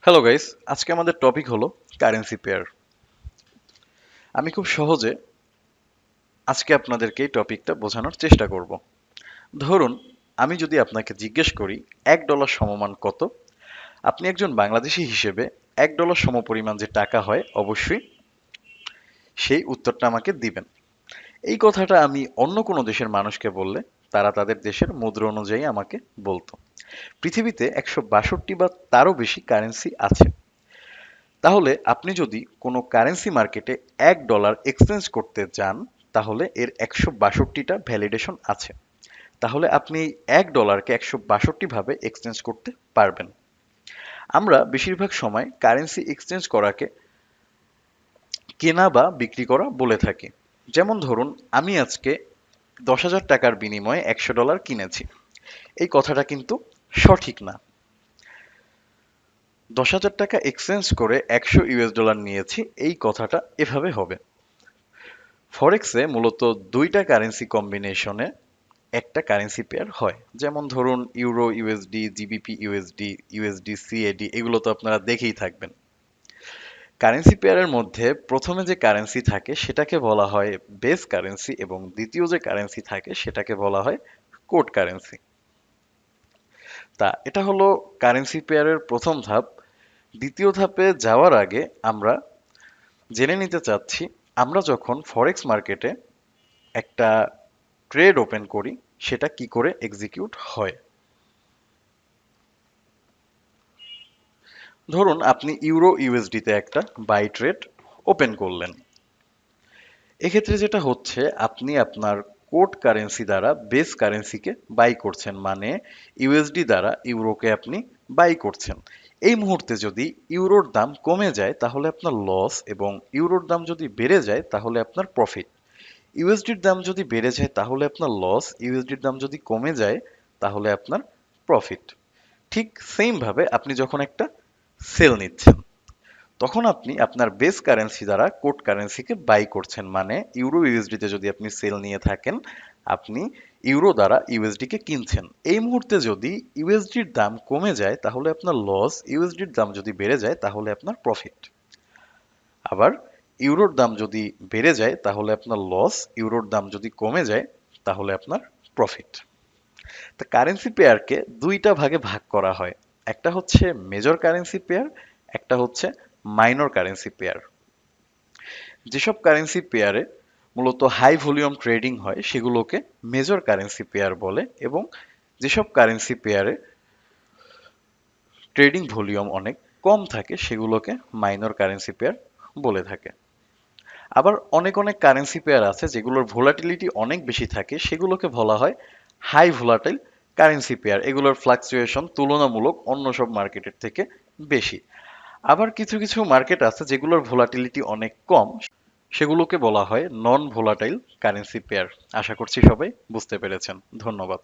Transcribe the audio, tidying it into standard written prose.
Hello guys, আজকে আমাদের topic হলো কারেন্সি পেয়ার। আমি খুব সহজে আজকে আপনাদেরকে এই টপিকটা বোঝানোর চেষ্টা করব। ধরুন, আমি যদি আপনাকে জিজ্ঞেস করি $1 সমমান কত, আপনি একজন বাংলাদেশী হিসেবে $1 সমপরিমাণ যে টাকা হয় অবশ্যই সেই উত্তরটা আমাকে দিবেন। এই কথাটা আমি অন্য কোনো দেশের মানুষকে বললে তারা তাদের দেশের মুদ্রা অনুযায়ী আমাকে বলতো। পৃথিবীতে 162 বা তারও বেশি কারেন্সি আছে। তাহলে আপনি যদি কোনো কারেন্সি মার্কেটে $1 এক্সচেঞ্জ করতে যান, তাহলে এর 162টা ভ্যালিডেশন আছে। তাহলে আপনি এই $1কে 162 ভাবে এক্সচেঞ্জ করতে পারবেন। আমরা বেশিরভাগ সময় কারেন্সি এক্সচেঞ্জ করাকে কেনা বা বিক্রি করা বলে থাকি। যেমন ধরুন, আমি আজকে 10,000 টাকার বিনিময়ে $100 কিনেছি। এই কথাটা কিন্তু সঠিক না। 10,000 টাকা এক্সচেঞ্জ করে $100 নিয়েছি, এই কথাটা এভাবে হবে। ফরেক্সে মূলত দুইটা কারেন্সি কম্বিনেশনে একটা কারেন্সি পেয়ার হয়। যেমন ধরুন euro USD, GBP USD, USD CAD, এগুলো তো আপনারা দেখেই থাকবেন। কারেন্সি পেয়ারের মধ্যে প্রথমে যে কারেন্সি থাকে সেটাকে বলা হয় বেস কারেন্সি, এবং দ্বিতীয় যে কারেন্সি থাকে সেটাকে বলা হয় কোড কারেন্সি। তা এটা হলো কারেন্সি পেয়ারের প্রথম ধাপ। দ্বিতীয় ধাপে যাওয়ার আগে আমরা জেনে নিতে চাচ্ছি, আমরা যখন ফরেক্স মার্কেটে একটা ট্রেড ওপেন করি সেটা কি করে এক্সিকিউট হয়। ধরুন আপনি ইউরো ইউএসডিতে একটা বাই ট্রেড ওপেন করলেন। এক্ষেত্রে যেটা হচ্ছে, আপনি আপনার কোড কারেন্সি দ্বারা বেস কারেন্সিকে বাই করছেন, মানে ইউএসডি দ্বারা ইউরোকে আপনি বাই করছেন। এই মুহূর্তে যদি ইউরোর দাম কমে যায় তাহলে আপনার লস, এবং ইউরোর দাম যদি বেড়ে যায় তাহলে আপনার প্রফিট। ইউএসডির দাম যদি বেড়ে যায় তাহলে আপনার লস, ইউএসডির দাম যদি কমে যায় তাহলে আপনার প্রফিট। ঠিক সেম ভাবে আপনি যখন একটা সেল নিচ্ছেন, তখন আপনি আপনার বেস কারেন্সি দ্বারা কোড কারেন্সিকে বাই করছেন, মানে ইউরো ইউএসডিতে যদি আপনি সেল নিয়ে থাকেন, আপনি ইউরো দ্বারা ইউএসডি কে কিনছেন। এই মুহূর্তে যদি ইউএসডির দাম কমে যায় তাহলে আপনার লস, ইউএসডির দাম যদি বেড়ে যায় তাহলে আপনার প্রফিট। আবার ইউরোর দাম যদি বেড়ে যায় তাহলে আপনার লস, ইউরোর দাম যদি কমে যায় তাহলে আপনার প্রফিট। তা কারেন্সি পেয়ারকে দুইটা ভাগে ভাগ করা হয়। একটা হচ্ছে মেজর কারেন্সি পেয়ার, একটা হচ্ছে মাইনর কারেন্সি পেয়ার। যেসব কারেন্সি পেয়ারে মূলত হাই ভলিউম ট্রেডিং হয় সেগুলোকে মেজর কারেন্সি পেয়ার বলে, এবং যেসব কারেন্সি পেয়ারে ট্রেডিং ভলিউম অনেক কম থাকে সেগুলোকে মাইনর কারেন্সি পেয়ার বলে থাকে। আবার অনেক অনেক কারেন্সি পেয়ার আছে যেগুলোর ভোলাটিলিটি অনেক বেশি থাকে, সেগুলোকে বলা হয় হাই ভোলাটাইল কারেন্সি পেয়ার। এগুলোর ফ্লাকচুয়েশন তুলনামূলক অন্য সব মার্কেটের থেকে বেশি। আবার কিছু কিছু মার্কেট আছে যেগুলোর ভোলাটিলিটি অনেক কম, সেগুলোকে বলা হয় নন ভোলাটাইল কারেন্সি পেয়ার। আশা করছি সবাই বুঝতে পেরেছেন। ধন্যবাদ।